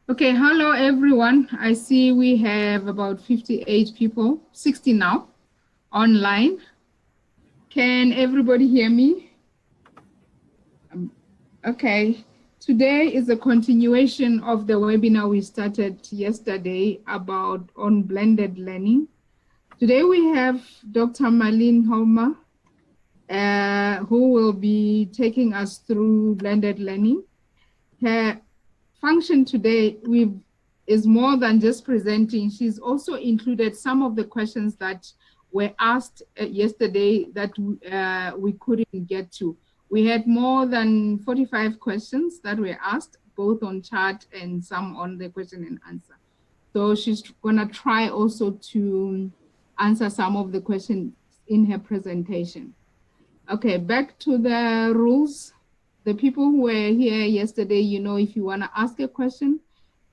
Okay, hello everyone. I see we have about 58 people, 60 now, online. Can everybody hear me? Okay, today is a continuation of the webinar we started yesterday about on blended learning. Today we have Dr. Marlene Homer, who will be taking us through blended learning. Her function today is more than just presenting. She's also included some of the questions that were asked yesterday that we couldn't get to. We had more than 45 questions that were asked, both on chat and some on the question and answer. So she's gonna try also to answer some of the questions in her presentation. Okay, back to the rules. The people who were here yesterday, you know, if you want to ask a question,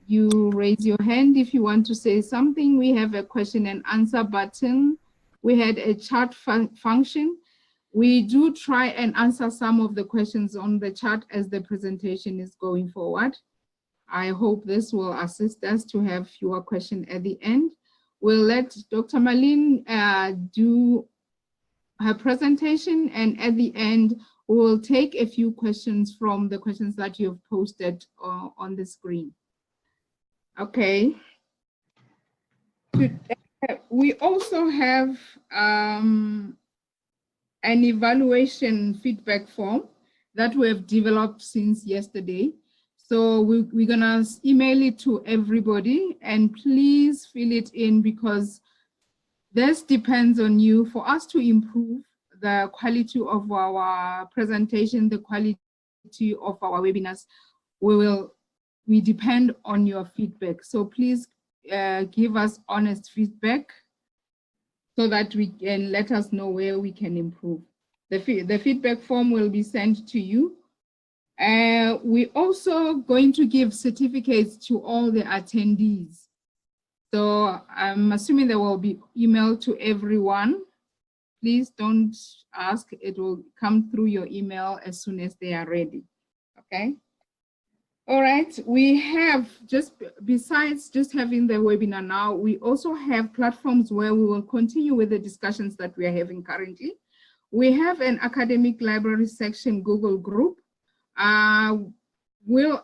you raise your hand. If you want to say something, we have a question and answer button. We had a chat function. We do try and answer some of the questions on the chat as the presentation is going forward. I hope this will assist us to have fewer questions at the end. We'll let Dr. Marlene do her presentation, and at the end, we will take a few questions from the questions that you've posted on the screen. Okay. We also have an evaluation feedback form that we have developed since yesterday. So we're gonna email it to everybody, and please fill it in because this depends on you for us to improve the quality of our presentation, the quality of our webinars. We depend on your feedback. So please give us honest feedback so that we can let us know where we can improve. The feedback form will be sent to you. We're also going to give certificates to all the attendees. So I'm assuming they will be emailed to everyone. Please don't ask, it will come through your email as soon as they are ready, okay? All right, we have besides just having the webinar now, we also have platforms where we will continue with the discussions that we are having currently. We have an academic library section Google group. I will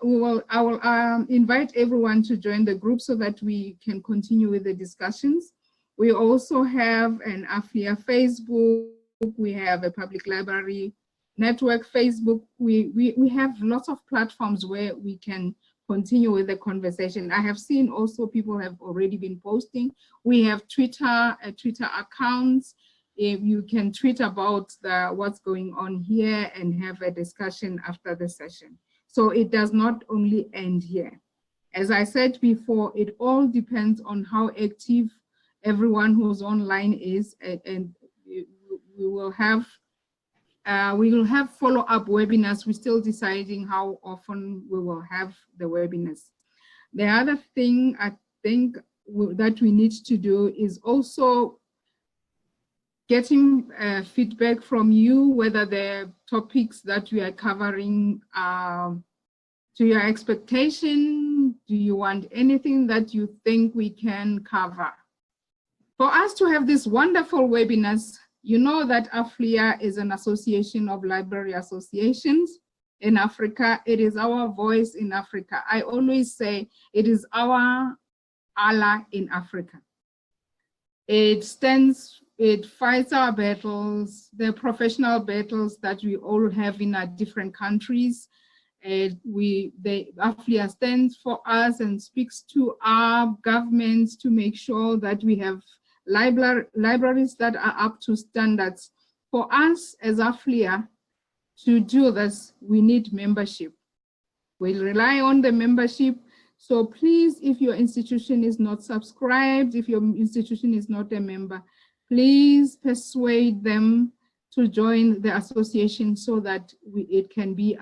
invite everyone to join the group so that we can continue with the discussions. We also have an AfLIA Facebook. We have a public library network Facebook. We have lots of platforms where we can continue with the conversation. I have seen also people have already been posting. We have Twitter accounts. If you can tweet about what's going on here and have a discussion after the session. So it does not only end here. As I said before, it all depends on how active everyone who's online is, and we will have follow-up webinars. We're still deciding how often we will have the webinars. The other thing I think that we need to do is also getting feedback from you, whether the topics that we are covering are to your expectation. Do you want anything that you think we can cover? For us to have these wonderful webinars, you know that AfLIA is an association of library associations in Africa. It is our voice in Africa. I always say it is our Allah in Africa. It fights our battles, the professional battles that we all have in our different countries. AfLIA stands for us and speaks to our governments to make sure that we have libraries that are up to standards. For us as AfLIA to do this, we need membership. We rely on the membership. So please, if your institution is not subscribed, if your institution is not a member, please persuade them to join the association so that it can be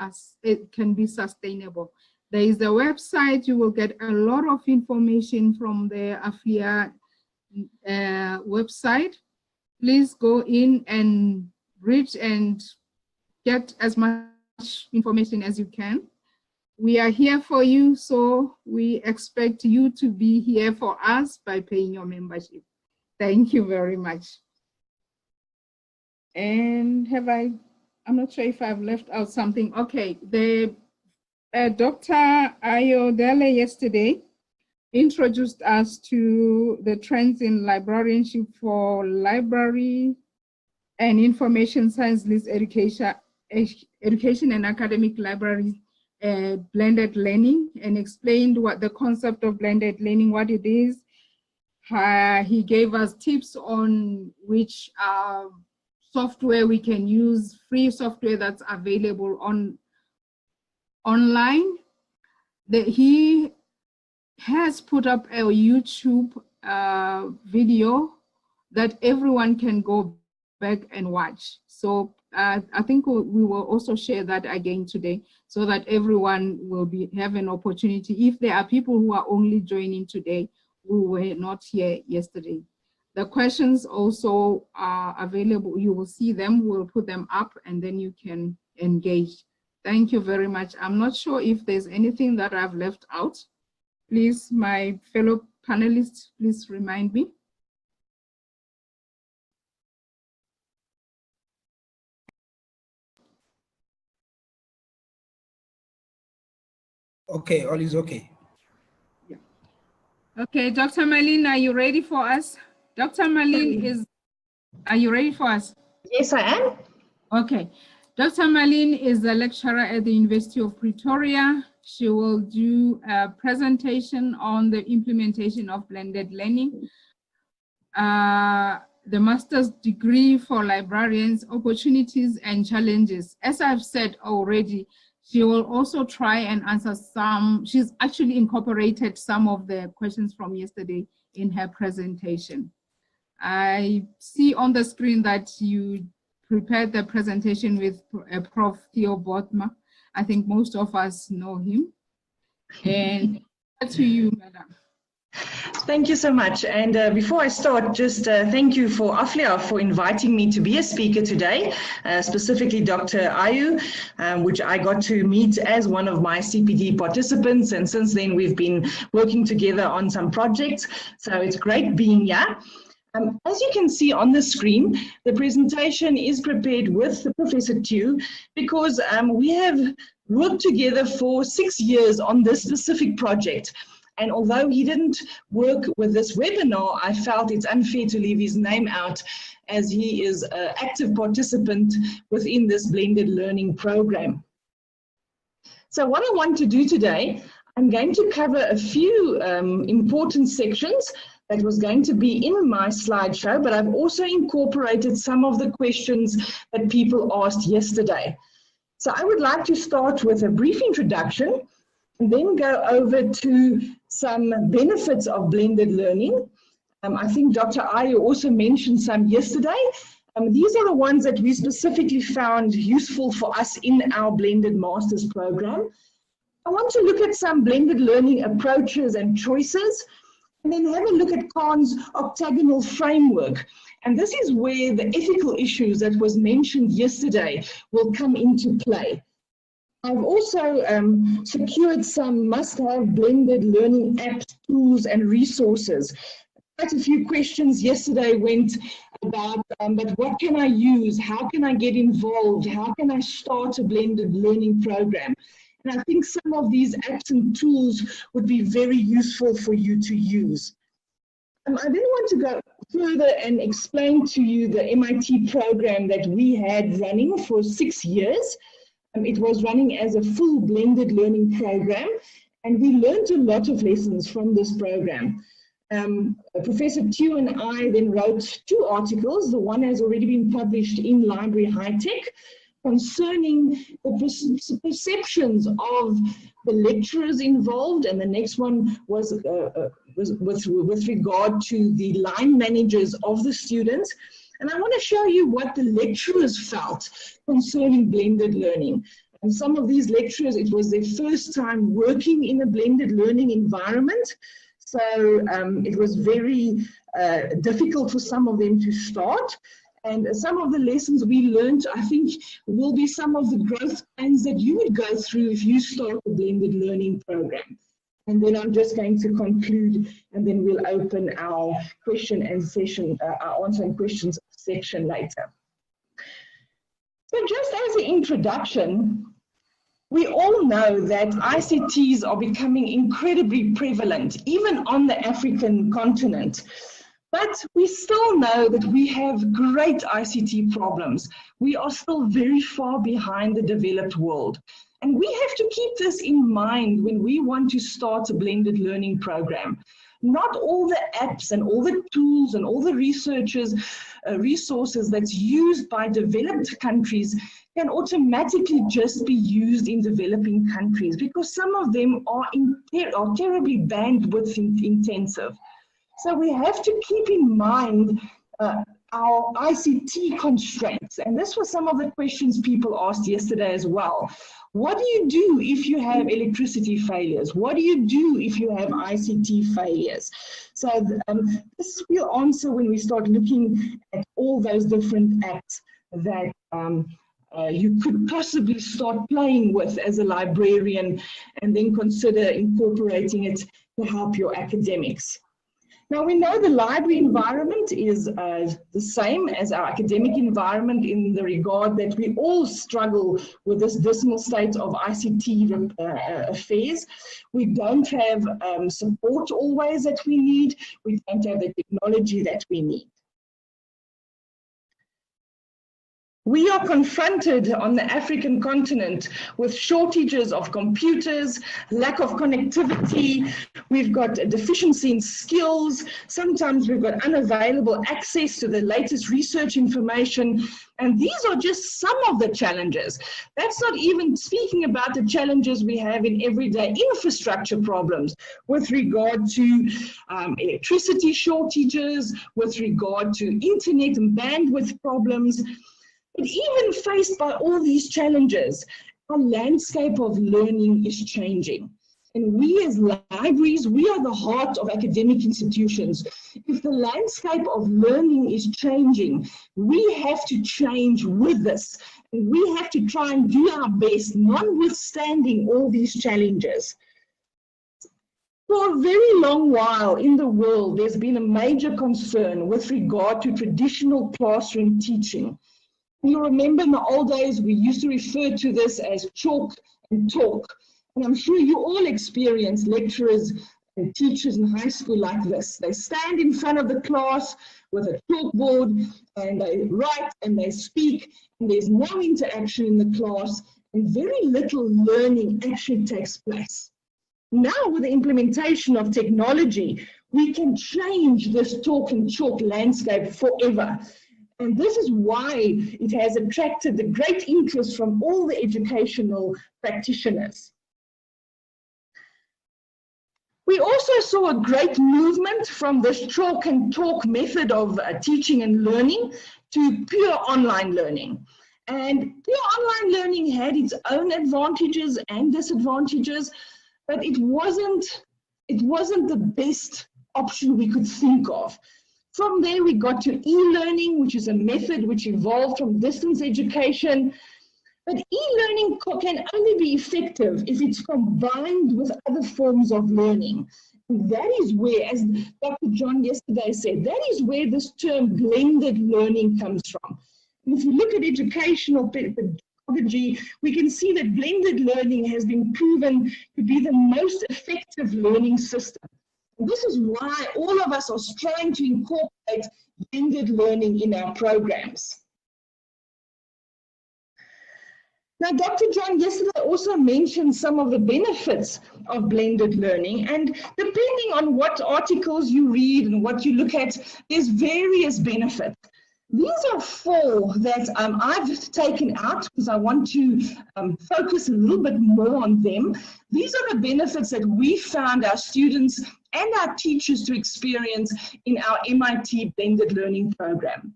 sustainable. There is a website. You will get a lot of information from the AfLIA website. Please go in and read and get as much information as you can. we are here for you, so we expect you to be here for us by paying your membership. Thank you very much. And I'm not sure if I've left out something. Okay, Dr. Ayodele yesterday introduced us to the trends in librarianship for library and information science list education and academic libraries, blended learning, and explained what the concept of blended learning, what it is. He gave us tips on which software we can use, free software that's available online. He has put up a YouTube video that everyone can go back and watch. So I think we will also share that again today so that everyone will have an opportunity. If there are people who are only joining today who were not here yesterday. The questions also are available. You will see them, we'll put them up and then you can engage. Thank you very much. I'm not sure if there's anything that I've left out. Please, my fellow panelists, please remind me. Okay, all is okay. Yeah. Okay, Dr. Marlene, are you ready for us? Dr. Marlene, are you ready for us? Yes, I am. Okay. Dr. Marlene is a lecturer at the University of Pretoria. She will do a presentation on the implementation of blended learning. The master's degree for librarians, opportunities and challenges. As I've said already, she will also try and answer she's actually incorporated some of the questions from yesterday in her presentation. I see on the screen that you prepared the presentation with Prof. Theo Botma. I think most of us know him. And to you, Madam. Thank you so much. And before I start, just thank you for AfLIA for inviting me to be a speaker today, specifically Dr. Ayu, which I got to meet as one of my CPD participants. And since then, we've been working together on some projects. So it's great being here. As you can see on the screen, the presentation is prepared with Professor Pt2 because we have worked together for 6 years on this specific project. And although he didn't work with this webinar, I felt it's unfair to leave his name out as he is an active participant within this blended learning program. So what I want to do today, I'm going to cover a few important sections that was going to be in my slideshow, but I've also incorporated some of the questions that people asked yesterday. So I would like to start with a brief introduction and then go over to some benefits of blended learning. I think Dr. Ayu also mentioned some yesterday. These are the ones that we specifically found useful for us in our blended master's program. I want to look at some blended learning approaches and choices, and then have a look at Kahn's octagonal framework. And this is where the ethical issues that was mentioned yesterday will come into play. I've also secured some must-have blended learning apps, tools, and resources. Quite a few questions yesterday went about, but what can I use? How can I get involved? How can I start a blended learning program? And I think some of these apps and tools would be very useful for you to use. I then want to go further and explain to you the MIT program that we had running for 6 years. It was running as a full blended learning program, and we learned a lot of lessons from this program. Professor Pt2 and I then wrote 2 articles. The one has already been published in Library High Tech concerning the perceptions of the lecturers involved, and the next one was with regard to the line managers of the students. And I want to show you what the lecturers felt concerning blended learning. And some of these lecturers, it was their first time working in a blended learning environment. So it was very difficult for some of them to start. And some of the lessons we learned, I think, will be some of the growth plans that you would go through if you start a blended learning program. And then I'm just going to conclude, and then we'll open our question and session, our answering questions section later. So just as an introduction, we all know that ICTs are becoming incredibly prevalent, even on the African continent. But we still know that we have great ICT problems. We are still very far behind the developed world. And we have to keep this in mind when we want to start a blended learning program. Not all the apps and all the tools and all the resources that's used by developed countries can automatically just be used in developing countries, because some of them are terribly bandwidth intensive. So we have to keep in mind our ICT constraints. And this was some of the questions people asked yesterday as well. What do you do if you have electricity failures? What do you do if you have ICT failures? So this we'll answer when we start looking at all those different apps that you could possibly start playing with as a librarian, and then consider incorporating it to help your academics. Now, we know the library environment is the same as our academic environment in the regard that we all struggle with this dismal state of ICT affairs. We don't have support always that we need. We don't have the technology that we need. We are confronted on the African continent with shortages of computers, lack of connectivity, we've got a deficiency in skills, sometimes we've got unavailable access to the latest research information, and these are just some of the challenges. That's not even speaking about the challenges we have in everyday infrastructure problems with regard to electricity shortages, with regard to internet and bandwidth problems. But even faced by all these challenges, our landscape of learning is changing. And we as libraries, we are the heart of academic institutions. If the landscape of learning is changing, we have to change with this. And we have to try and do our best, notwithstanding all these challenges. For a very long while in the world, there's been a major concern with regard to traditional classroom teaching. You remember in the old days, we used to refer to this as chalk and talk. And I'm sure you all experienced lecturers and teachers in high school like this. They stand in front of the class with a chalkboard and they write and they speak, and there's no interaction in the class, and very little learning actually takes place. Now, with the implementation of technology, we can change this talk and chalk landscape forever. And this is why it has attracted the great interest from all the educational practitioners. We also saw a great movement from this chalk and talk method of teaching and learning to pure online learning. And pure online learning had its own advantages and disadvantages, but it wasn't the best option we could think of. From there, we got to e-learning, which is a method which evolved from distance education. But e-learning can only be effective if it's combined with other forms of learning. And that is where, as Dr. John yesterday said, that is where this term blended learning comes from. And if you look at educational pedagogy, we can see that blended learning has been proven to be the most effective learning system. This is why all of us are trying to incorporate blended learning in our programs. Now, Dr. John yesterday also mentioned some of the benefits of blended learning, and depending on what articles you read and what you look at, there's various benefits. These are four that I've taken out because I want to focus a little bit more on them. These are the benefits that we found our students and our teachers to experience in our MIT blended learning program.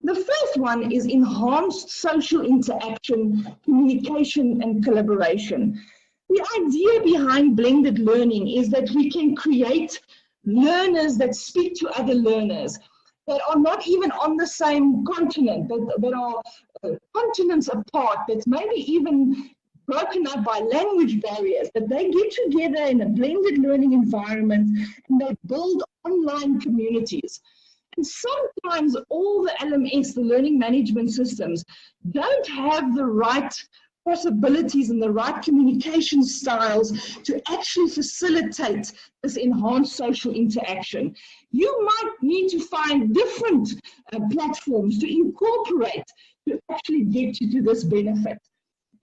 The first one is enhanced social interaction, communication, and collaboration. The idea behind blended learning is that we can create learners that speak to other learners. that are not even on the same continent, that are continents apart, that's maybe even broken up by language barriers, that they get together in a blended learning environment and they build online communities. And sometimes all the LMS, the learning management systems, don't have the right possibilities and the right communication styles to actually facilitate this enhanced social interaction. You might need to find different platforms to incorporate to actually get you to this benefit.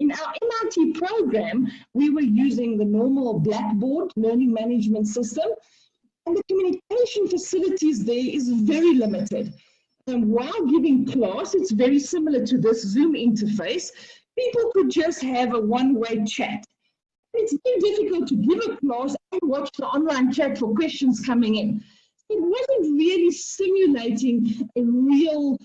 In our MIT program, we were using the normal Blackboard learning management system, and the communication facilities there is very limited. And while giving class, it's very similar to this Zoom interface. People could just have a one-way chat. It's very difficult to give a class and watch the online chat for questions coming in. It wasn't really stimulating a real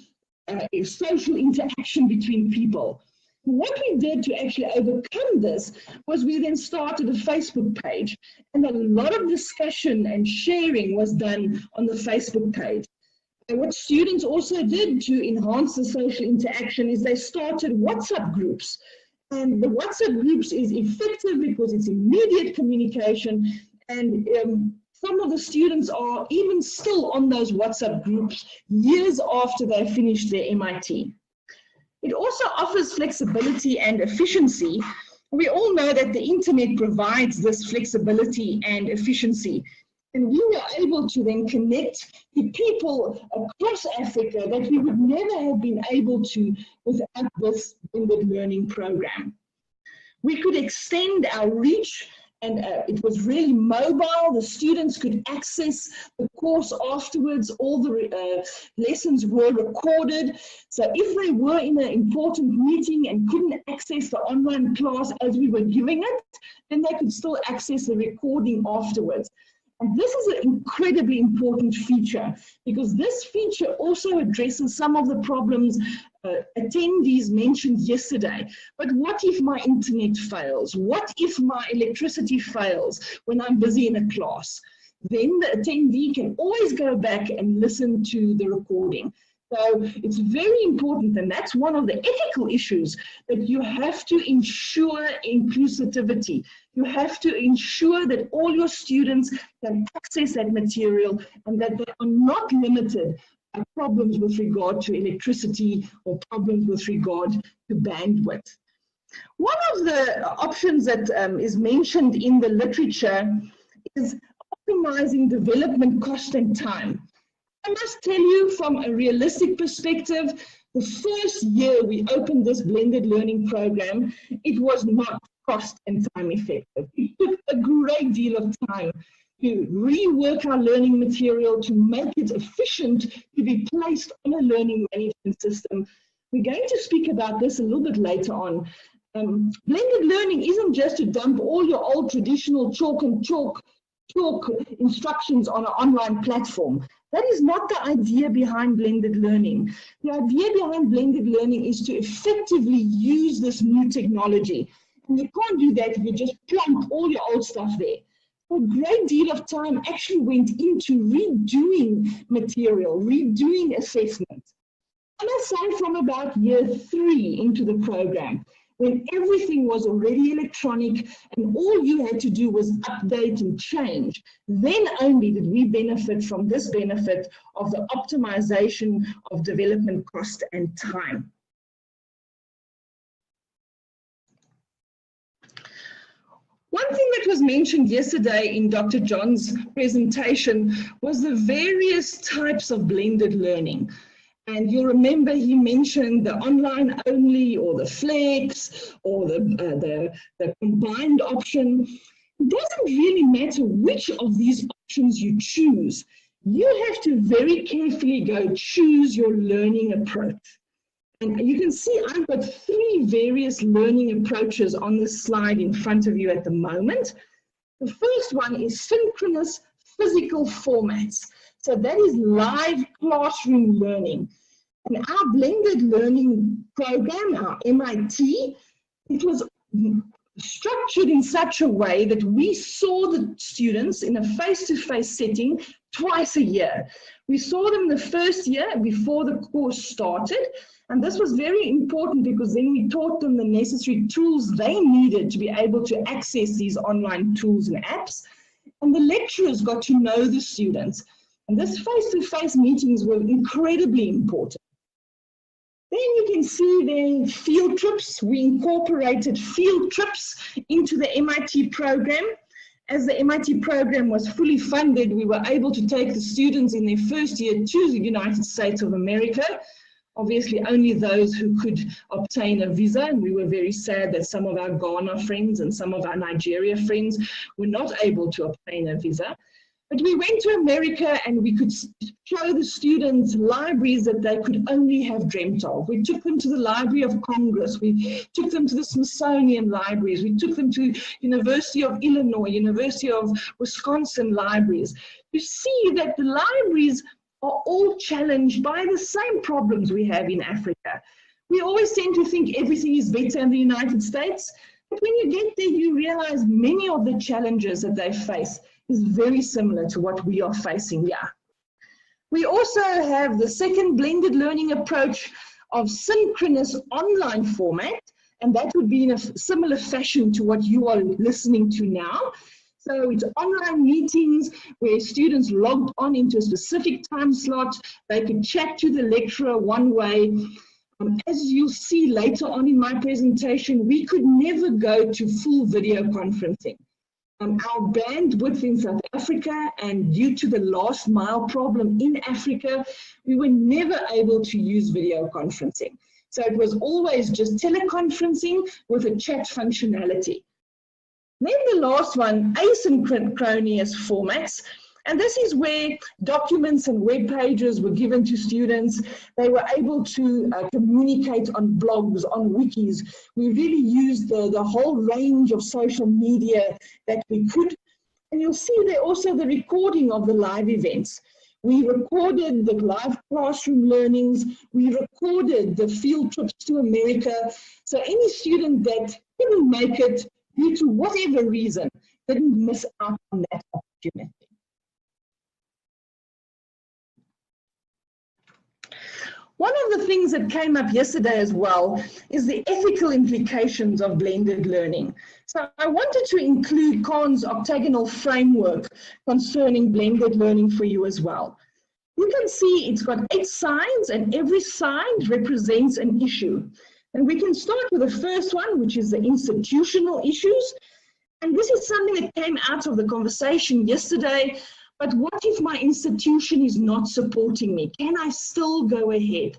social interaction between people. What we did to actually overcome this was we then started a Facebook page, and a lot of discussion and sharing was done on the Facebook page. And what students also did to enhance the social interaction is they started WhatsApp groups. And the WhatsApp groups is effective because it's immediate communication, and some of the students are even still on those WhatsApp groups years after they finished their MIT. It also offers flexibility and efficiency. We all know that the internet provides this flexibility and efficiency. And we were able to then connect to people across Africa that we would never have been able to without this blended learning program. We could extend our reach, and it was really mobile. The students could access the course afterwards. All the lessons were recorded. So if they were in an important meeting and couldn't access the online class as we were giving it, then they could still access the recording afterwards. And this is an incredibly important feature, because this feature also addresses some of the problems attendees mentioned yesterday. But what if my internet fails? What if my electricity fails when I'm busy in a class? Then the attendee can always go back and listen to the recording. So it's very important, and that's one of the ethical issues, that you have to ensure inclusivity. You have to ensure that all your students can access that material and that they are not limited by problems with regard to electricity or problems with regard to bandwidth. One of the options that is mentioned in the literature is optimizing development cost and time. I must tell you, from a realistic perspective, the first year we opened this blended learning program, it was not cost and time effective. It took a great deal of time to rework our learning material, to make it efficient, to be placed on a learning management system. We're going to speak about this a little bit later on. Blended learning isn't just to dump all your old traditional chalk instructions on an online platform. That is not the idea behind blended learning. The idea behind blended learning is to effectively use this new technology. And you can't do that if you just plunk all your old stuff there. A great deal of time actually went into redoing material, redoing assessment. And I say from about year 3 into the program, when everything was already electronic and all you had to do was update and change, then only did we benefit from this benefit of the optimization of development cost and time. One thing that was mentioned yesterday in Dr. John's presentation was the various types of blended learning. And you'll remember he mentioned the online only, or the flex, or the combined option. It doesn't really matter which of these options you choose. You have to very carefully go choose your learning approach. And you can see I've got 3 various learning approaches on this slide in front of you at the moment. The first one is synchronous physical formats. So that is live classroom learning. And our blended learning program, our MIT, it was structured in such a way that we saw the students in a face-to-face setting twice a year. We saw them the first year before the course started, and this was very important because then we taught them the necessary tools they needed to be able to access these online tools and apps, and the lecturers got to know the students. And this face-to-face meetings were incredibly important. Then you can see the field trips. We incorporated field trips into the MIT program. As the MIT program was fully funded, we were able to take the students in their first year to the United States of America. Obviously, only those who could obtain a visa, and we were very sad that some of our Ghana friends and some of our Nigeria friends were not able to obtain a visa. But we went to America and we could show the students libraries that they could only have dreamt of. We took them to the Library of Congress. We took them to the Smithsonian libraries. We took them to University of Illinois, University of Wisconsin libraries. You see that the libraries are all challenged by the same problems we have in Africa. We always tend to think everything is better in the United States, but when you get there, you realize many of the challenges that they face is very similar to what we are facing here. We also have the second blended learning approach of synchronous online format, and that would be in a similar fashion to what you are listening to now. So it's online meetings where students logged on into a specific time slot. They could chat to the lecturer one way. As you'll see later on in my presentation, we could never go to full video conferencing. Our bandwidth in South Africa, and due to the last mile problem in Africa, we were never able to use video conferencing. So it was always just teleconferencing with a chat functionality. Then the last one, asynchronous formats. And this is where documents and web pages were given to students. They were able to communicate on blogs, on wikis. We really used the whole range of social media that we could. And you'll see there also the recording of the live events. We recorded the live classroom learnings. We recorded the field trips to America. So any student that couldn't make it due to whatever reason didn't miss out on that opportunity. One of the things that came up yesterday as well is the ethical implications of blended learning. So I wanted to include Khan's octagonal framework concerning blended learning for you as well. You can see it's got 8 signs, and every sign represents an issue. And we can start with the first one, which is the institutional issues. And this is something that came out of the conversation yesterday. But what if my institution is not supporting me? Can I still go ahead?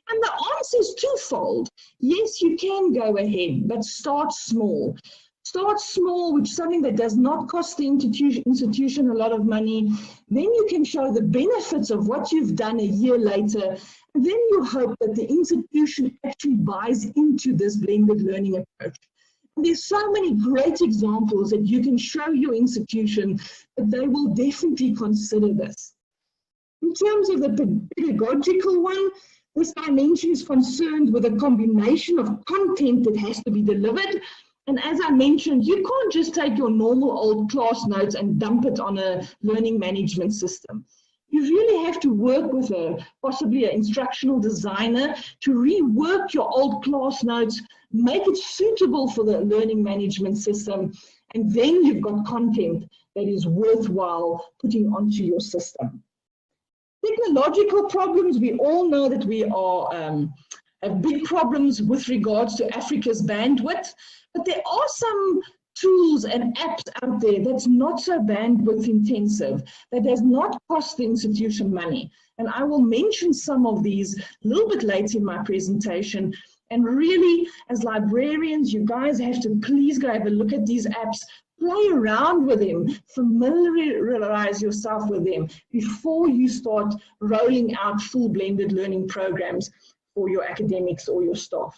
And the answer is twofold. Yes, you can go ahead, but start small. Start small with something that does not cost the institution a lot of money. Then you can show the benefits of what you've done a year later. And then you hope that the institution actually buys into this blended learning approach. There's so many great examples that you can show your institution that they will definitely consider this. In terms of the pedagogical one, this dimension is concerned with a combination of content that has to be delivered. And as I mentioned, you can't just take your normal old class notes and dump it on a learning management system. You really have to work with possibly an instructional designer to rework your old class notes, make it suitable for the learning management system, and then you've got content that is worthwhile putting onto your system. Technological problems, we all know that we have big problems with regards to Africa's bandwidth, but there are some tools and apps out there that's not so bandwidth intensive, that does not cost the institution money. And I will mention some of these a little bit later in my presentation. And really, as librarians, you guys have to please go have a look at these apps, play around with them, familiarize yourself with them before you start rolling out full blended learning programs for your academics or your staff.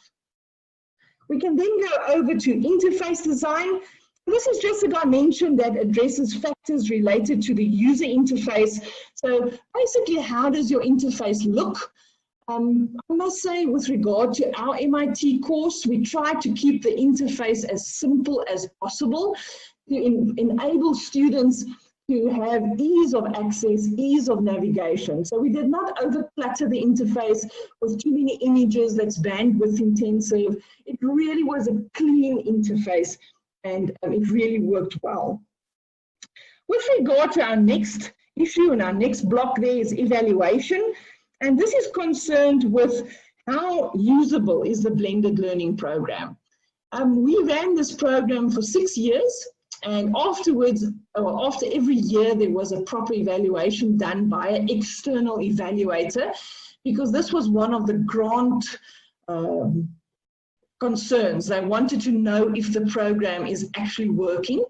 We can then go over to interface design. This is just a dimension that addresses factors related to the user interface. So basically, how does your interface look? I must say, with regard to our MIT course, we try to keep the interface as simple as possible to enable students to have ease of access, ease of navigation. So we did not over-clutter the interface with too many images that's bandwidth intensive. It really was a clean interface, and it really worked well. With regard to our next issue and our next block, there is evaluation. And this is concerned with how usable is the blended learning program. We ran this program for 6 years, and afterwards, or after every year, there was a proper evaluation done by an external evaluator, because this was one of the grant concerns. They wanted to know if the program is actually working.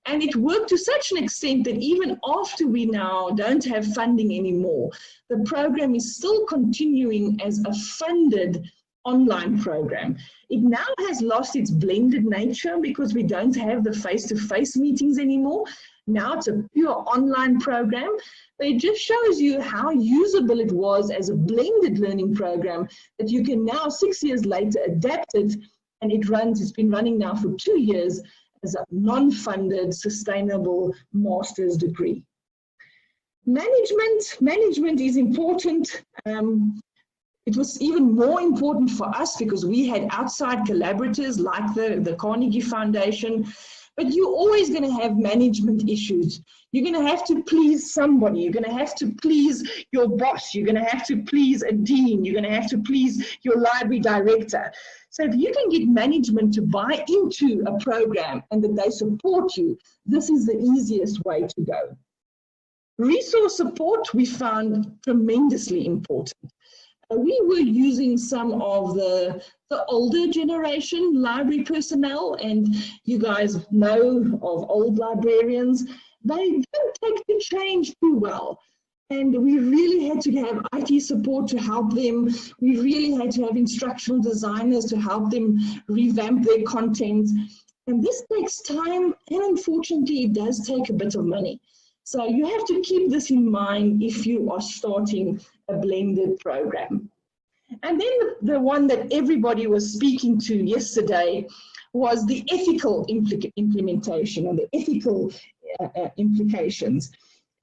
And it worked to such an extent that even after we now don't have funding anymore, the program is still continuing as a funded online program. It now has lost its blended nature because we don't have the face-to-face meetings anymore. Now it's a pure online program, but it just shows you how usable it was as a blended learning program, that you can now 6 years later adapt it, and it's been running now for 2 years as a non-funded, sustainable master's degree. Management is important. It was even more important for us because we had outside collaborators like the Carnegie Foundation, but you're always going to have management issues. You're going to have to please somebody. You're going to have to please your boss. You're going to have to please a dean. You're going to have to please your library director. So if you can get management to buy into a program and that they support you, this is the easiest way to go. Resource support we found tremendously important. We were using some of the older generation library personnel, and you guys know of old librarians. They don't take the change too well. And we really had to have IT support to help them. We really had to have instructional designers to help them revamp their content. And this takes time, and unfortunately, it does take a bit of money. So you have to keep this in mind if you are starting a blended program. And then the one that everybody was speaking to yesterday was the ethical implementation, or the ethical implications.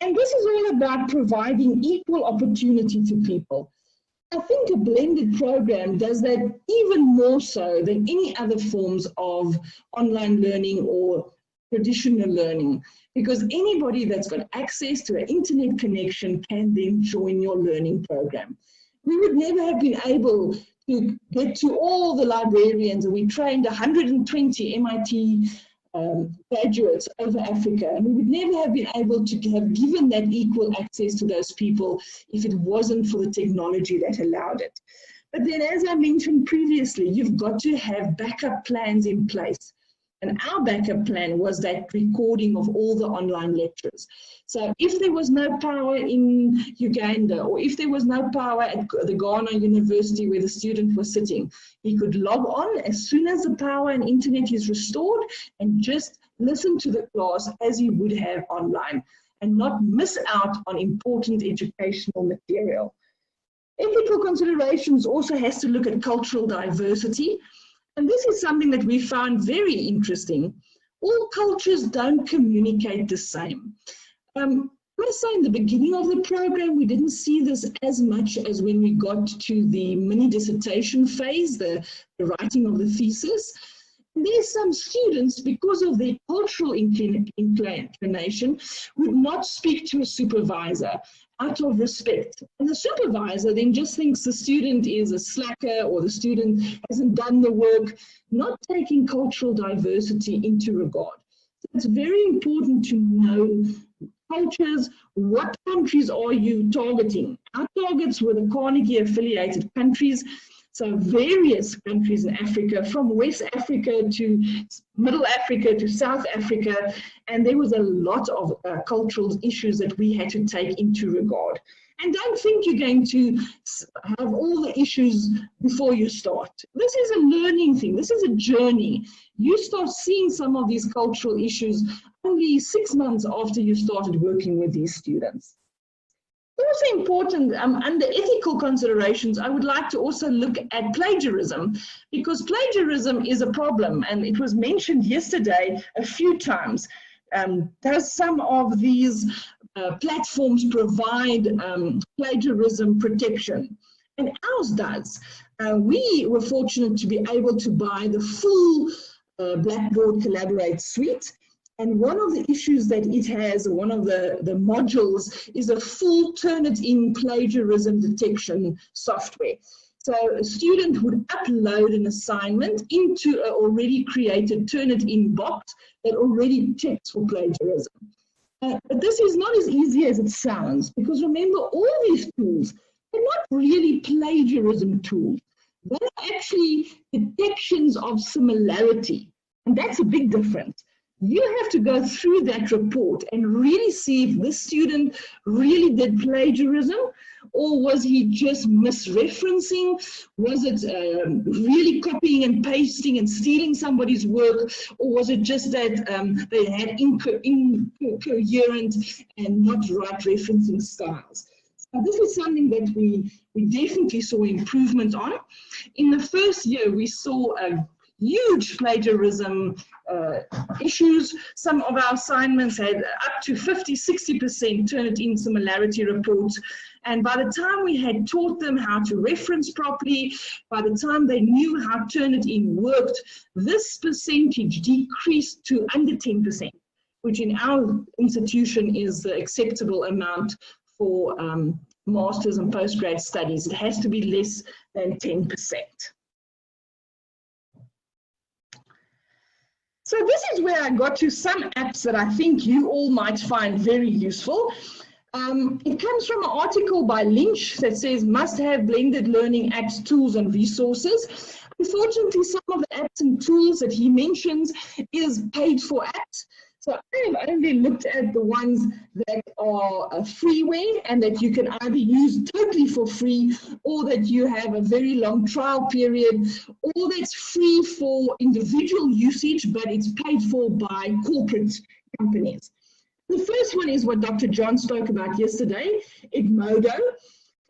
And this is all about providing equal opportunity to people. I think a blended program does that even more so than any other forms of online learning or traditional learning, because anybody that's got access to an internet connection can then join your learning program. We would never have been able to get to all the librarians, and we trained 120 MIT graduates over Africa, and we would never have been able to have given that equal access to those people if it wasn't for the technology that allowed it. But then, as I mentioned previously, you've got to have backup plans in place. And our backup plan was that recording of all the online lectures. So if there was no power in Uganda, or if there was no power at the Ghana University where the student was sitting, he could log on as soon as the power and internet is restored and just listen to the class as he would have online and not miss out on important educational material. Ethical considerations also has to look at cultural diversity. And this is something that we found very interesting. All cultures don't communicate the same. I must say in the beginning of the program, we didn't see this as much as when we got to the mini dissertation phase, the writing of the thesis. And there's some students, because of their cultural inclination, would not speak to a supervisor out of respect. And the supervisor then just thinks the student is a slacker or the student hasn't done the work, not taking cultural diversity into regard. So it's very important to know cultures. What countries are you targeting? Our targets were the Carnegie affiliated countries. So various countries in Africa, from West Africa to Middle Africa to South Africa, and there was a lot of cultural issues that we had to take into regard. And don't think you're going to have all the issues before you start. This is a learning thing. This is a journey. You start seeing some of these cultural issues only 6 months after you started working with these students. Also important, under ethical considerations, I would like to also look at plagiarism, because plagiarism is a problem, and it was mentioned yesterday a few times. Does some of these platforms provide plagiarism protection? And ours does. We were fortunate to be able to buy the full Blackboard Collaborate suite. And one of the issues that it has, one of the modules, is a full Turnitin plagiarism detection software. So a student would upload an assignment into an already created Turnitin box that already checks for plagiarism. But this is not as easy as it sounds, because remember, all these tools are not really plagiarism tools. They're actually detections of similarity, and that's a big difference. You have to go through that report and really see if this student really did plagiarism, or was he just misreferencing? Was it really copying and pasting and stealing somebody's work, or was it just that they had incoherent and not right referencing styles? So this is something that we definitely saw improvement on. In the first year, we saw a huge plagiarism issues. Some of our assignments had up to 50–60% Turnitin similarity reports. And by the time we had taught them how to reference properly, by the time they knew how Turnitin worked, this percentage decreased to under 10%, which in our institution is the acceptable amount for master's and postgrad studies. It has to be less than 10%. So this is where I got to some apps that I think you all might find very useful. It comes from an article by Lynch that says must have blended learning apps, tools and resources. Unfortunately, some of the apps and tools that he mentions is paid for apps. So I have only looked at the ones that are freeware and that you can either use totally for free, or that you have a very long trial period, or that's free for individual usage, but it's paid for by corporate companies. The first one is what Dr. John spoke about yesterday, Edmodo.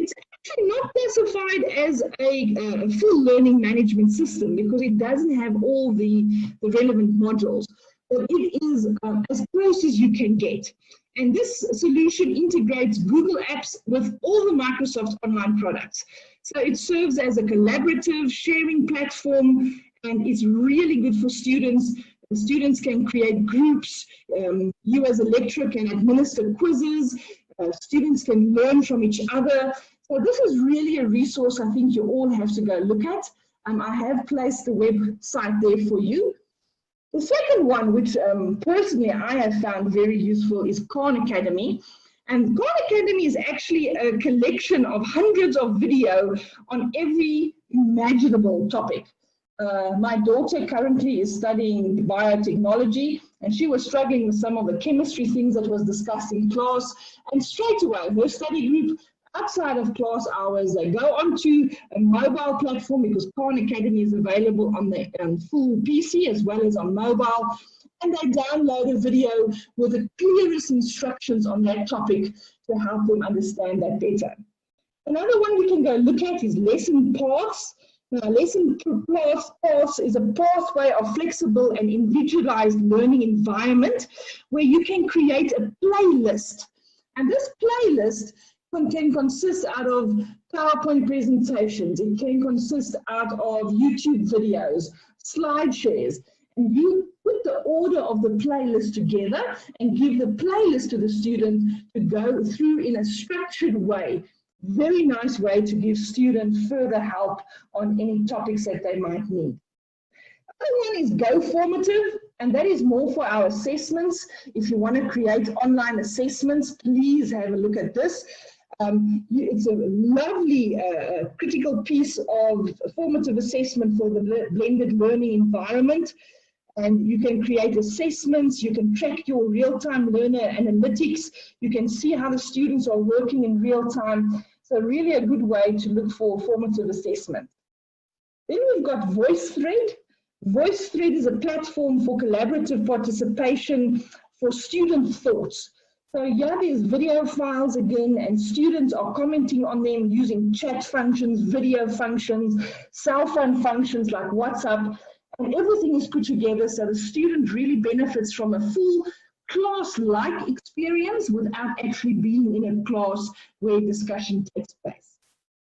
It's actually not classified as a full learning management system because it doesn't have all the relevant modules. But it is as close as you can get. And this solution integrates Google Apps with all the Microsoft online products. So it serves as a collaborative sharing platform, and it's really good for students. Students can create groups. You as a lecturer can administer quizzes. Students can learn from each other. So this is really a resource I think you all have to go look at. I have placed the website there for you. The second one, which personally I have found very useful, is Khan Academy. And Khan Academy is actually a collection of hundreds of video on every imaginable topic. My daughter currently is studying biotechnology, and she was struggling with some of the chemistry things that was discussed in class. And straight away, her study group, outside of class hours, they go onto a mobile platform because Khan Academy is available on the full PC as well as on mobile, and they download a video with the clearest instructions on that topic to help them understand that better. Another one we can go look at is Lesson Paths. Now, Lesson Paths is a pathway of flexible and individualized learning environment where you can create a playlist. And this playlist can consist out of PowerPoint presentations, it can consist out of YouTube videos, slide shares, and you put the order of the playlist together and give the playlist to the student to go through in a structured way. Very nice way to give students further help on any topics that they might need. The other one is Go Formative, and that is more for our assessments. If you want to create online assessments, please have a look at this. It's a lovely critical piece of formative assessment for the blended learning environment. And you can create assessments, you can track your real-time learner analytics, you can see how the students are working in real time. So really a good way to look for formative assessment. Then we've got VoiceThread. VoiceThread is a platform for collaborative participation for student thoughts. So yeah, there's video files again, and students are commenting on them using chat functions, video functions, cell phone functions like WhatsApp, and everything is put together so the student really benefits from a full class-like experience without actually being in a class where discussion takes place.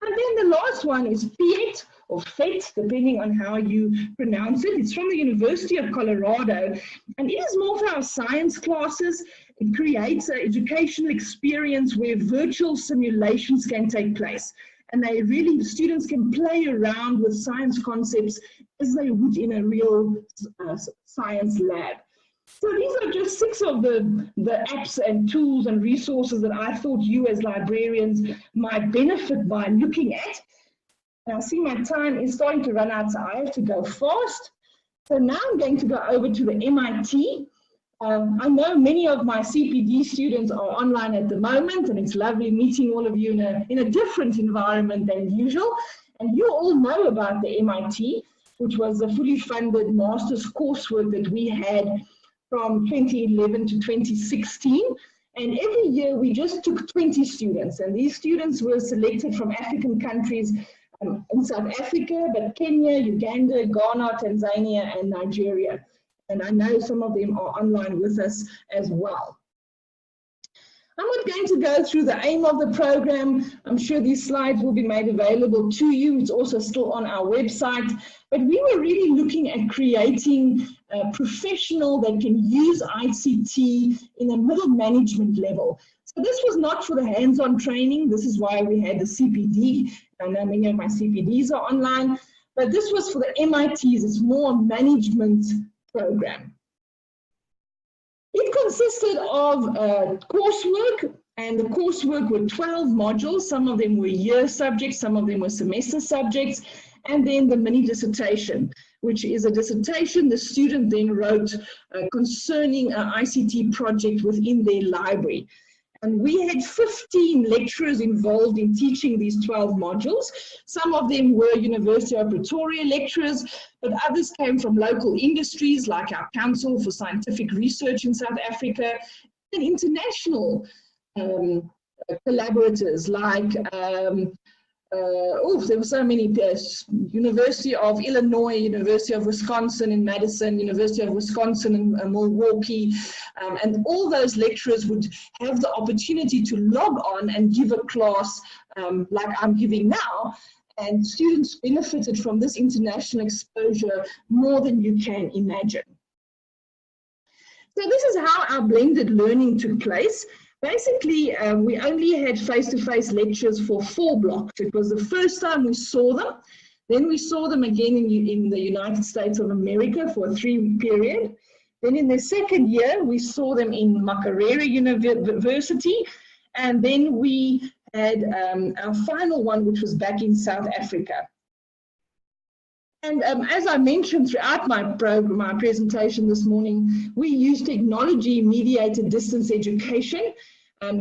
And then the last one is Pt2 or FET, depending on how you pronounce it. It's from the University of Colorado, and it is more for our science classes. It creates an educational experience where virtual simulations can take place. And they really, the students can play around with science concepts as they would in a real science lab. So these are just 6 of the apps and tools and resources that I thought you as librarians might benefit by looking at. And I see my time is starting to run out, so I have to go fast. So now I'm going to go over to the MIT. I know many of my CPD students are online at the moment, and it's lovely meeting all of you in a different environment than usual. And you all know about the MIT, which was the fully funded master's coursework that we had from 2011 to 2016. And every year we just took 20 students, and these students were selected from African countries in South Africa, but Kenya, Uganda, Ghana, Tanzania, and Nigeria. And I know some of them are online with us as well. I'm not going to go through the aim of the program. I'm sure these slides will be made available to you. It's also still on our website. But we were really looking at creating a professional that can use ICT in a middle management level. So this was not for the hands-on training. This is why we had the CPD. I know many of my CPDs are online. But this was for the MITs. It's more a management program. It consisted of coursework, and the coursework were 12 modules. Some of them were year subjects, some of them were semester subjects, and then the mini dissertation, which is a dissertation the student then wrote concerning an ICT project within their library. And we had 15 lecturers involved in teaching these 12 modules. Some of them were University of Pretoria lecturers, but others came from local industries like our Council for Scientific Research in South Africa, and international collaborators like, there were so many, University of Illinois, University of Wisconsin in Madison, University of Wisconsin in Milwaukee, and all those lecturers would have the opportunity to log on and give a class like I'm giving now, and students benefited from this international exposure more than you can imagine. So this is how our blended learning took place. Basically, we only had face-to-face lectures for 4 blocks. It was the first time we saw them. Then we saw them again in the United States of America for a 3-week period. Then in the second year, we saw them in Makerere University. And then we had our final one, which was back in South Africa. And as I mentioned throughout my program, my presentation this morning, we use technology-mediated distance education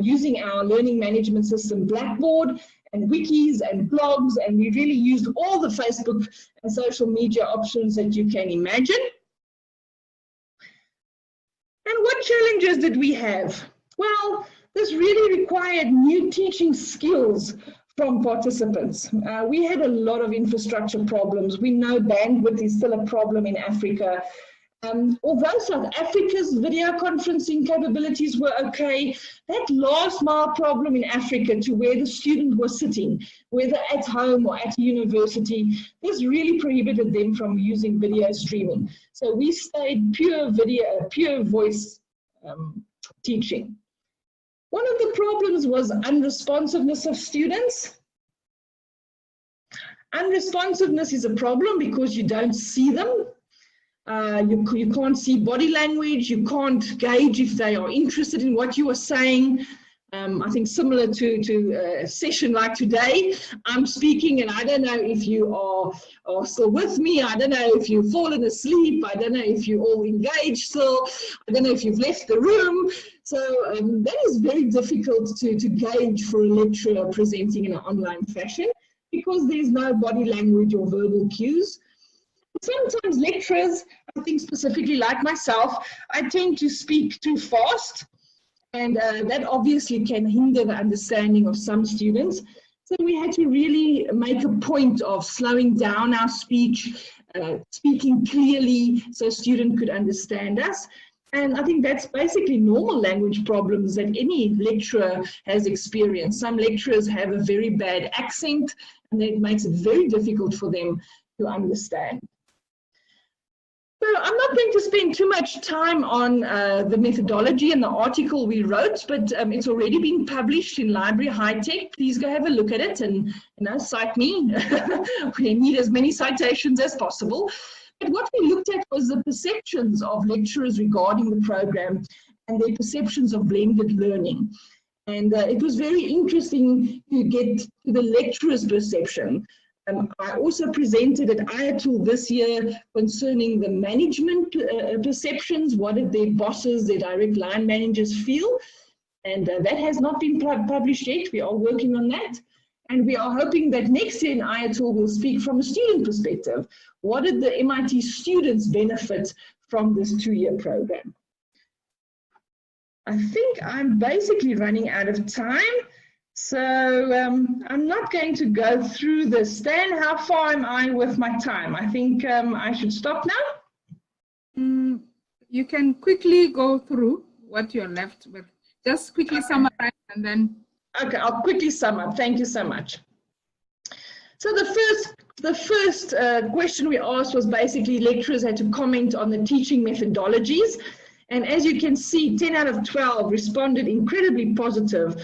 using our learning management system, Blackboard, and wikis and blogs, and we really used all the Facebook and social media options that you can imagine. And what challenges did we have? Well, this really required new teaching skills from participants. We had a lot of infrastructure problems. We know bandwidth is still a problem in Africa. Although South Africa's video conferencing capabilities were okay, that last mile problem in Africa to where the student was sitting, whether at home or at university, this really prohibited them from using video streaming. So we stayed pure video, pure voice teaching. One of the problems was unresponsiveness of students. Unresponsiveness is a problem because you don't see them. You can't see body language, you can't gauge if they are interested in what you are saying. I think similar to a session like today, I'm speaking and I don't know if you are still with me, I don't know if you've fallen asleep, I don't know if you're all engaged still, I don't know if you've left the room. So that is very difficult to gauge for a lecturer presenting in an online fashion because there's no body language or verbal cues. Sometimes lecturers, I think specifically like myself, I tend to speak too fast. And that obviously can hinder the understanding of some students. So we had to really make a point of slowing down our speech, speaking clearly so students could understand us. And I think that's basically normal language problems that any lecturer has experienced. Some lecturers have a very bad accent, and it makes it very difficult for them to understand. So I'm not going to spend too much time on the methodology and the article we wrote, but it's already been published in Library High Tech. Please go have a look at it and cite me. We need as many citations as possible. But what we looked at was the perceptions of lecturers regarding the program and their perceptions of blended learning. And it was very interesting to get to the lecturer's perception. I also presented at IATL this year concerning the management perceptions. What did their bosses, their direct line managers feel? And that has not been published yet. We are working on that. And we are hoping that next year in IATL we'll speak from a student perspective. What did the MIT students benefit from this 2-year program? I think I'm basically running out of time. So I'm not going to go through this. Stan, how far am I with my time? I think I should stop now. You can quickly go through what you're left with. Just quickly summarize and then. Okay, I'll quickly sum up. Thank you so much. So the first question we asked was basically lecturers had to comment on the teaching methodologies. And as you can see, 10 out of 12 responded incredibly positive.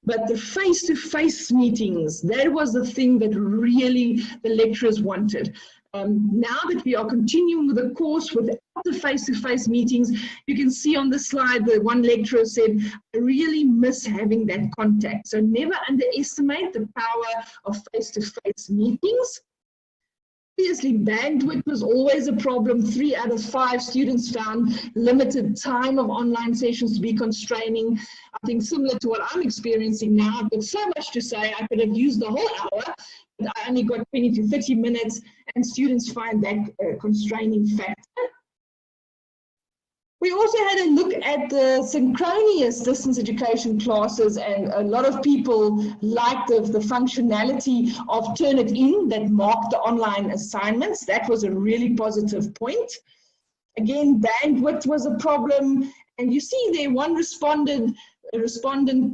But the face-to-face meetings, that was the thing that really the lecturers wanted. Now that we are continuing with the course without the face-to-face meetings, you can see on the slide that one lecturer said, I really miss having that contact. So never underestimate the power of face-to-face meetings. Obviously, bandwidth was always a problem. 3 out of 5 students found limited time of online sessions to be constraining. I think similar to what I'm experiencing now, I've got so much to say, I could have used the whole hour, but I only got 20 to 30 minutes, and students find that constraining factor. We also had a look at the synchronous distance education classes, and a lot of people liked the functionality of Turnitin that marked the online assignments. That was a really positive point. Again, bandwidth was a problem, and you see there one respondent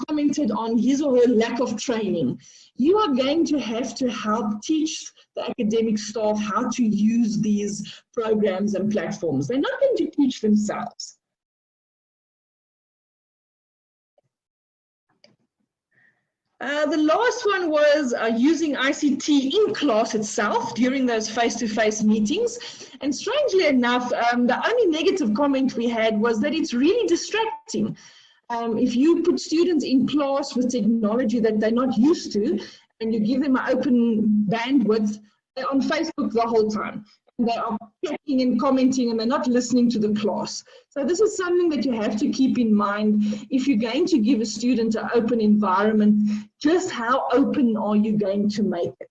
commented on his or her lack of training. You are going to have to help teach the academic staff how to use these programs and platforms. They're not going to teach themselves. The last one was using ICT in class itself during those face-to-face meetings. And strangely enough, the only negative comment we had was that it's really distracting. If you put students in class with technology that they're not used to, and you give them an open bandwidth, they're on Facebook the whole time. And they are clicking and commenting, and they're not listening to the class. So this is something that you have to keep in mind. If you're going to give a student an open environment, just how open are you going to make it?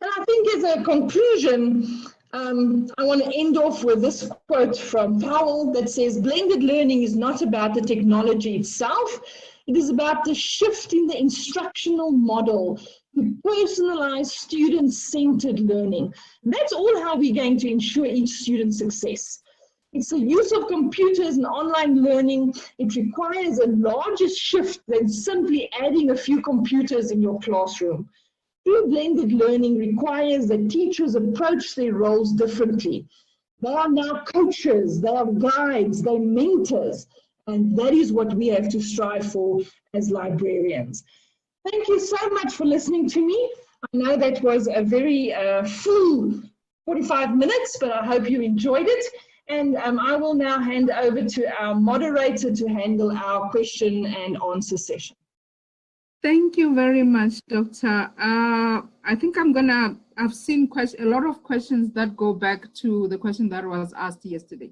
And I think as a conclusion, I want to end off with this quote from Powell that says, blended learning is not about the technology itself. It is about the shift in the instructional model to personalized student-centered learning. And that's all how we're going to ensure each student's success. It's the use of computers and online learning. It requires a larger shift than simply adding a few computers in your classroom. True blended learning requires that teachers approach their roles differently. They are now coaches, they are guides, they're mentors, and that is what we have to strive for as librarians. Thank you so much for listening to me. I know that was a very full 45 minutes, but I hope you enjoyed it. And I will now hand over to our moderator to handle our question and answer session. Thank you very much, Doctor. I think I've seen a lot of questions that go back to the question that was asked yesterday.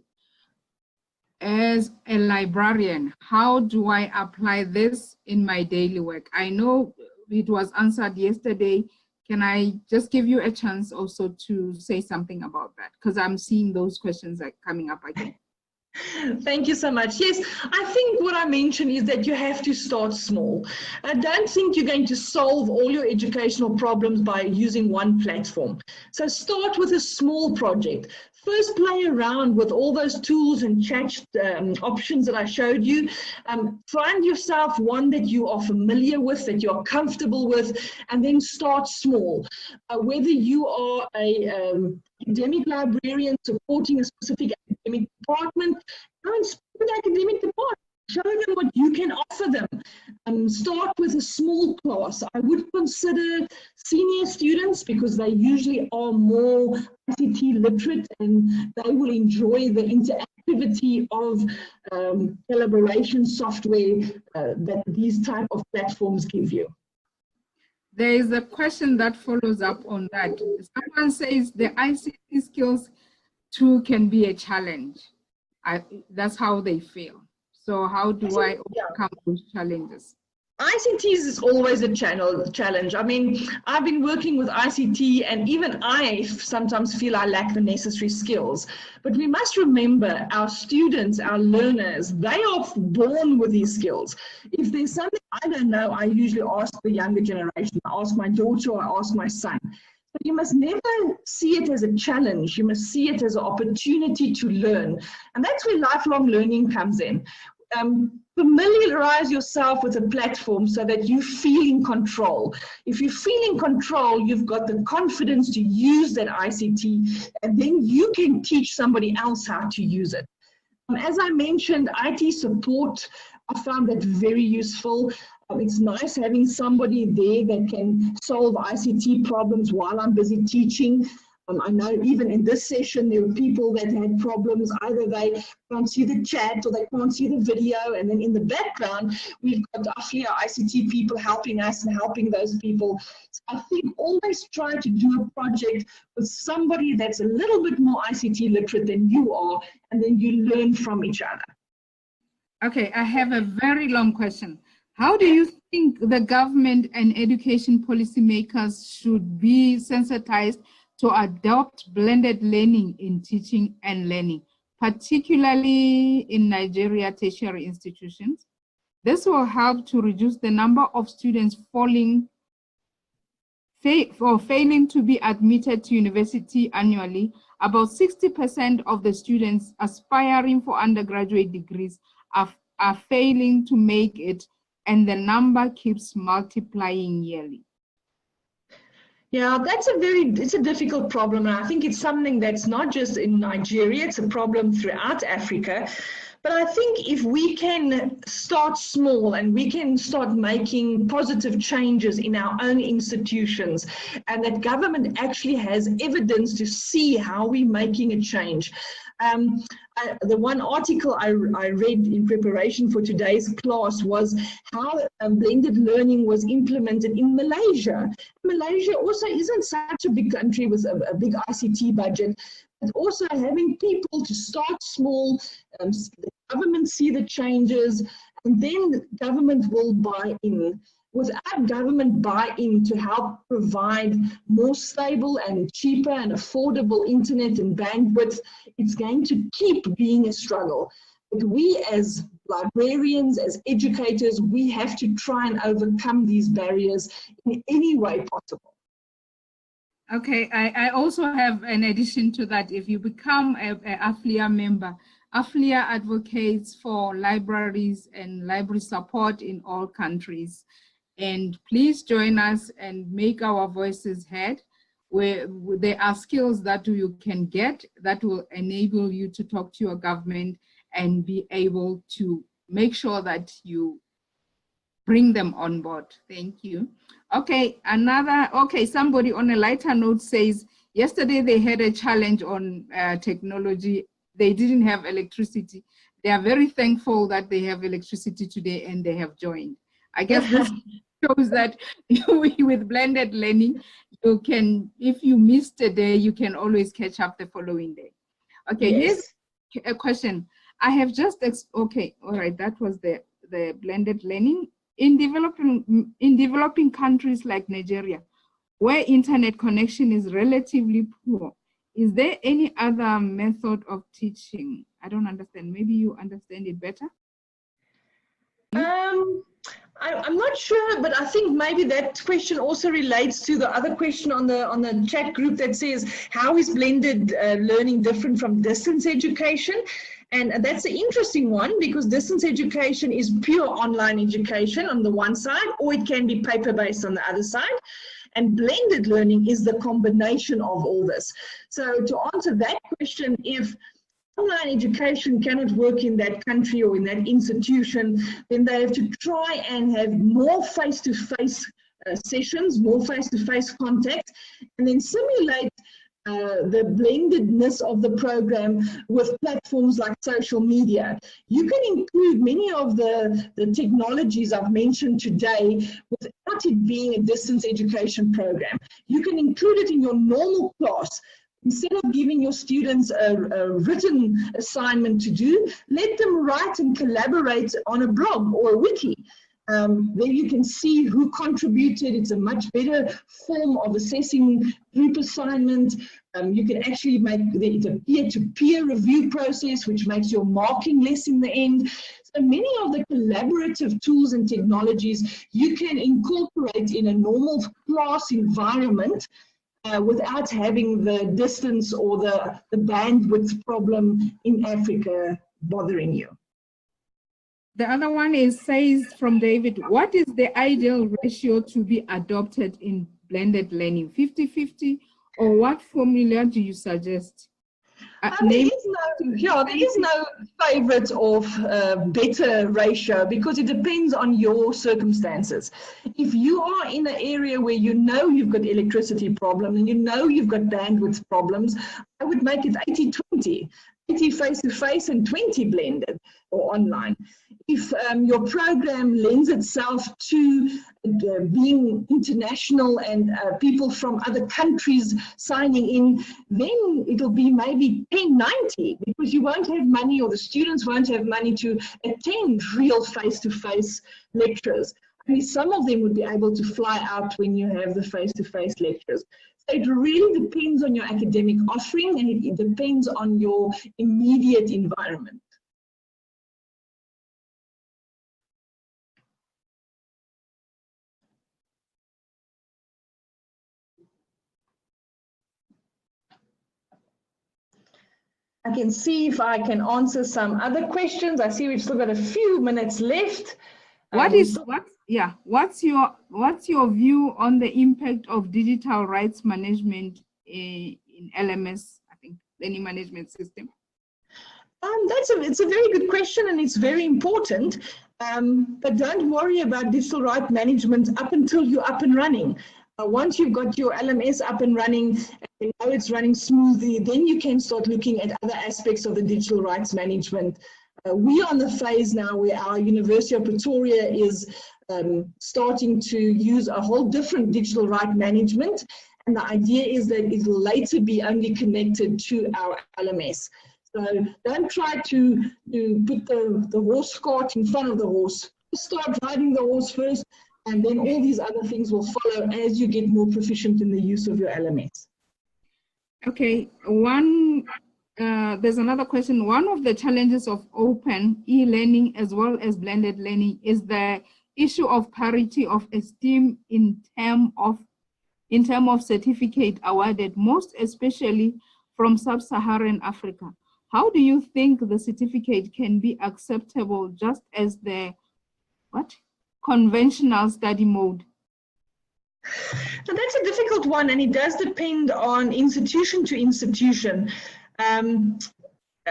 As a librarian, how do I apply this in my daily work? I know it was answered yesterday. Can I just give you a chance also to say something about that? Because I'm seeing those questions are coming up again. Thank you so much. Yes, I think what I mentioned is that you have to start small. I don't think you're going to solve all your educational problems by using one platform. So start with a small project. First, play around with all those tools and chat options that I showed you. Find yourself one that you are familiar with, that you are comfortable with, and then start small. Whether you are a academic librarian supporting a specific academic department, go and support the academic department. Show them what you can offer them. Start with a small class. I would consider senior students because they usually are more ICT literate and they will enjoy the interactivity of collaboration software that these type of platforms give you. There is a question that follows up on that. Someone says the ICT skills too can be a challenge. That's how they feel. So how do I overcome those challenges? ICTs is always a challenge. I mean, I've been working with ICT and even I sometimes feel I lack the necessary skills. But we must remember our students, our learners, they are born with these skills. If there's something I don't know, I usually ask the younger generation. I ask my daughter or I ask my son. But you must never see it as a challenge. You must see it as an opportunity to learn. And that's where lifelong learning comes in. Familiarize yourself with a platform so that you feel in control. If you feel in control, you've got the confidence to use that ICT, and then you can teach somebody else how to use it. As I mentioned, IT support, I found that very useful. It's nice having somebody there that can solve ICT problems while I'm busy teaching. I know even in this session, there were people that had problems. Either they can't see the chat or they can't see the video. And then in the background, we've got AfLIA ICT people helping us and helping those people. So I think always try to do a project with somebody that's a little bit more ICT literate than you are, and then you learn from each other. Okay, I have a very long question. How do you think the government and education policymakers should be sensitized to adopt blended learning in teaching and learning, particularly in Nigeria tertiary institutions? This will help to reduce the number of students failing to be admitted to university annually. About 60% of the students aspiring for undergraduate degrees are failing to make it, and the number keeps multiplying yearly. Yeah, it's a difficult problem. And I think it's something that's not just in Nigeria, it's a problem throughout Africa. But I think if we can start small and we can start making positive changes in our own institutions, and that government actually has evidence to see how we're making a change. The one article I read in preparation for today's class was how blended learning was implemented in Malaysia. Malaysia also isn't such a big country with a big ICT budget, but also having people to start small, the government see the changes, and then the government will buy in. Without government buy-in to help provide more stable and cheaper and affordable internet and bandwidth, it's going to keep being a struggle. But we as librarians, as educators, we have to try and overcome these barriers in any way possible. Okay, I also have an addition to that. If you become a AfLIA member, AfLIA advocates for libraries and library support in all countries. And please join us and make our voices heard. Where there are skills that you can get that will enable you to talk to your government and be able to make sure that you bring them on board. Thank you. Okay, somebody on a lighter note says, yesterday they had a challenge on technology. They didn't have electricity. They are very thankful that they have electricity today and they have joined. I guess this shows that with blended learning, you can, if you missed a day, you can always catch up the following day. Okay, yes. Here's a question. I have just, okay, all right, that was the blended learning. In developing countries like Nigeria, where internet connection is relatively poor. Is there any other method of teaching? I don't understand. Maybe you understand it better? I'm not sure, but I think maybe that question also relates to the other question on the chat group that says, how is blended learning different from distance education? And that's an interesting one, because distance education is pure online education on the one side, or it can be paper-based on the other side. And blended learning is the combination of all this. So to answer that question, if online education cannot work in that country or in that institution, then they have to try and have more face-to-face sessions, more face-to-face contact, and then simulate the blendedness of the program with platforms like social media. You can include many of the technologies I've mentioned today without it being a distance education program. You can include it in your normal class. Instead of giving your students a written assignment to do, let them write and collaborate on a blog or a wiki. There you can see who contributed. It's a much better form of assessing group assignment. You can actually make it a peer-to-peer review process, which makes your marking less in the end. So many of the collaborative tools and technologies you can incorporate in a normal class environment without having the distance or the bandwidth problem in Africa bothering you. The other one says from David, what is the ideal ratio to be adopted in blended learning, 50-50, or what formula do you suggest? There is no favorite or better ratio, because it depends on your circumstances. If you are in an area where you know you've got electricity problems and you know you've got bandwidth problems, I would make it 80-20, 80 face-to-face and 20 blended or online. If your program lends itself to being international and people from other countries signing in, then it'll be maybe 10-90, because you won't have money, or the students won't have money to attend real face-to-face lectures. I mean, some of them would be able to fly out when you have the face-to-face lectures. So it really depends on your academic offering, and it depends on your immediate environment. I can see if I can answer some other questions. I see we've still got a few minutes left. What's your view on the impact of digital rights management in LMS, I think, learning management system? It's a very good question, and it's very important. But don't worry about digital rights management up until you're up and running. Once you've got your LMS up and running, and you know it's running smoothly, then you can start looking at other aspects of the digital rights management. We are on the phase now where our University of Pretoria is starting to use a whole different digital rights management, and the idea is that it will later be only connected to our LMS. So don't try to put the horse cart in front of the horse. Start riding the horse first, and then all these other things will follow as you get more proficient in the use of your LMS. Okay, there's another question. One of the challenges of open e-learning as well as blended learning is the issue of parity of esteem in term of certificate awarded, most especially from sub-Saharan Africa. How do you think the certificate can be acceptable just as the conventional study mode? So that's a difficult one, and it does depend on institution to institution.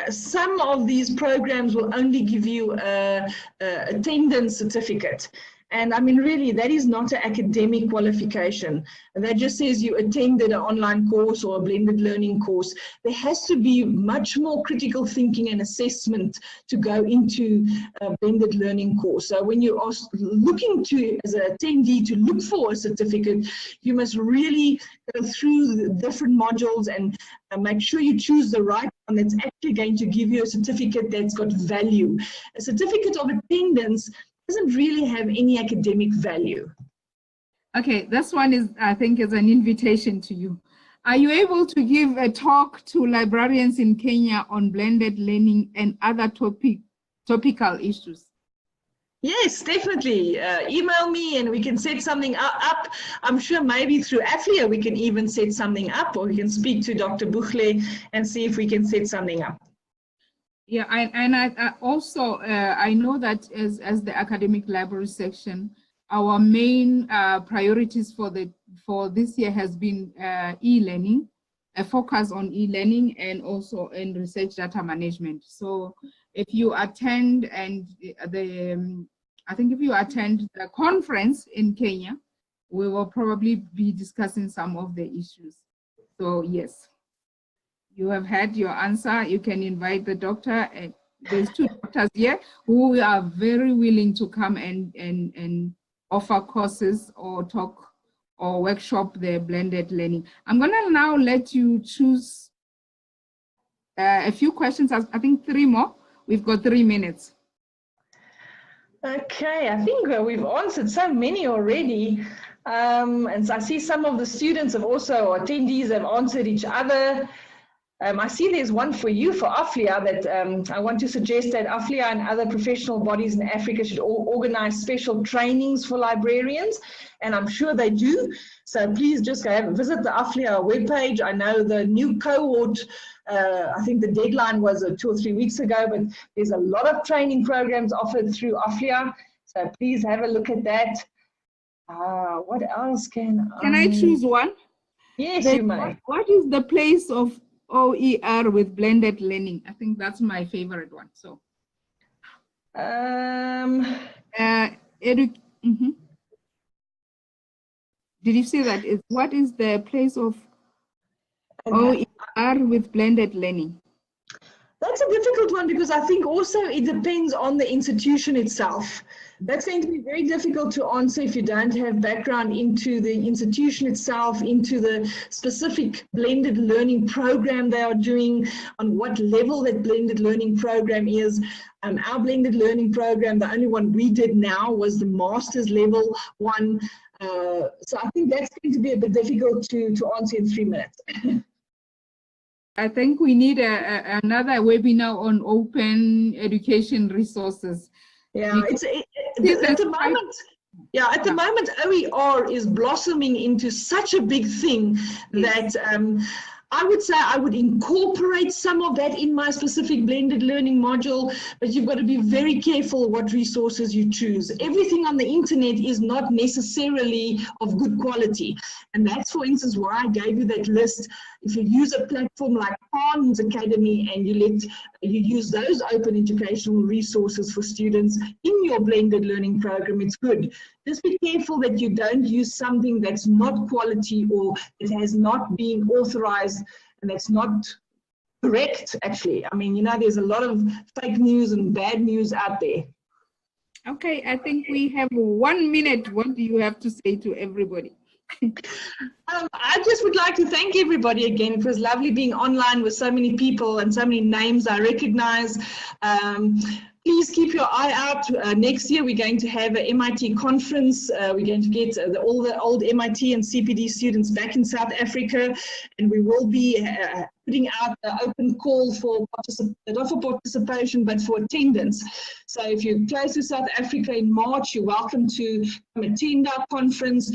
Some of these programs will only give you a attendance certificate. And I mean, really, that is not an academic qualification. That just says you attended an online course or a blended learning course. There has to be much more critical thinking and assessment to go into a blended learning course. So when you are looking to, as an attendee, to look for a certificate, you must really go through the different modules and make sure you choose the right one that's actually going to give you a certificate that's got value. A certificate of attendance doesn't really have any academic value. Okay, this one is, I think, is an invitation to you. Are you able to give a talk to librarians in Kenya on blended learning and other topical issues? Yes, definitely. Email me and we can set something up. I'm sure maybe through AfLIA we can even set something up, or we can speak to Dr. Buchle and see if we can set something up. Yeah, I also, I know that as the academic library section, our main priorities for this year has been e-learning, a focus on e-learning and also in research data management. So if you attend and I think if you attend the conference in Kenya, we will probably be discussing some of the issues. So yes, you have had your answer. You can invite the doctor. And there's 2 doctors here who are very willing to come and offer courses or talk or workshop the blended learning. I'm gonna now let you choose a few questions. I think 3 more. We've got 3 minutes. Okay, I think we've answered so many already. And so I see some of the students have also, or attendees have answered each other. I see there's one for you for AfLIA that I want to suggest that AfLIA and other professional bodies in Africa should organize special trainings for librarians, and I'm sure they do. So please just visit the AfLIA webpage. I know the new cohort, I think the deadline was 2 or 3 weeks ago, but there's a lot of training programs offered through AfLIA. So please have a look at that. What else can I choose one? Yes, you may. What is the place of OER with blended learning? I think that's my favorite one. So, Did you see that? What is the place of OER with blended learning? That's a difficult one because I think also it depends on the institution itself. That's going to be very difficult to answer if you don't have background into the institution itself, into the specific blended learning program they are doing, on what level that blended learning program is. Our blended learning program, the only one we did now was the master's level one. So I think that's going to be a bit difficult to answer in 3 minutes. I think we need another webinar on open education resources. Yeah, at the moment. Yeah, at the moment, OER is blossoming into such a big thing that I would say I would incorporate some of that in my specific blended learning module, but you've got to be very careful what resources you choose. Everything on the internet is not necessarily of good quality. And that's, for instance, why I gave you that list. If you use a platform like Khan's Academy and you use those open educational resources for students in your blended learning program, it's good. Just be careful that you don't use something that's not quality or it has not been authorized and that's not correct, actually. I mean, you know, there's a lot of fake news and bad news out there. Okay, I think we have 1 minute. What do you have to say to everybody? I just would like to thank everybody again. It was lovely being online with so many people and so many names I recognize. Please keep your eye out. Next year, we're going to have an MIT conference. We're going to get all the old MIT and CPD students back in South Africa, and we will be putting out an open call for not for participation, but for attendance. So if you're close to South Africa in March, you're welcome to come attend our conference.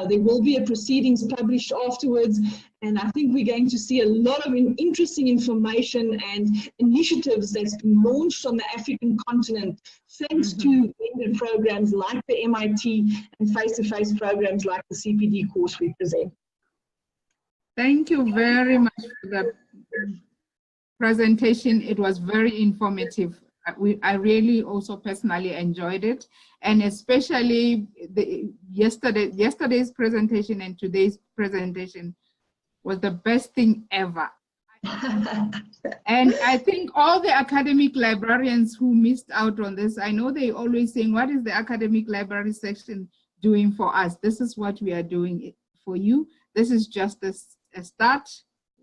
There will be a proceedings published afterwards, and I think we're going to see a lot of interesting information and initiatives that's been launched on the African continent thanks to blended programs like the MIT and face-to-face programs like the CPD course we present. Thank you very much for the presentation. It was very informative. I really also personally enjoyed it, and especially yesterday's presentation and today's presentation was the best thing ever. And I think all the academic librarians who missed out on this, I know they always saying, what is the academic library section doing for us? This is what we are doing for you. This is just a start.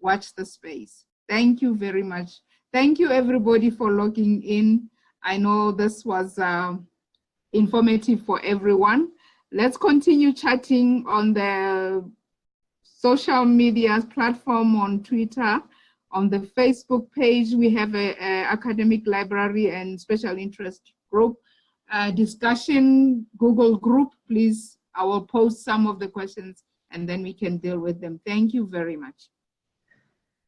Watch the space. Thank you very much. Thank you everybody for logging in. I know this was informative for everyone. Let's continue chatting on the social media platform, on Twitter, on the Facebook page. We have a academic library and special interest group discussion Google group. Please, I will post some of the questions and then we can deal with them. Thank you very much.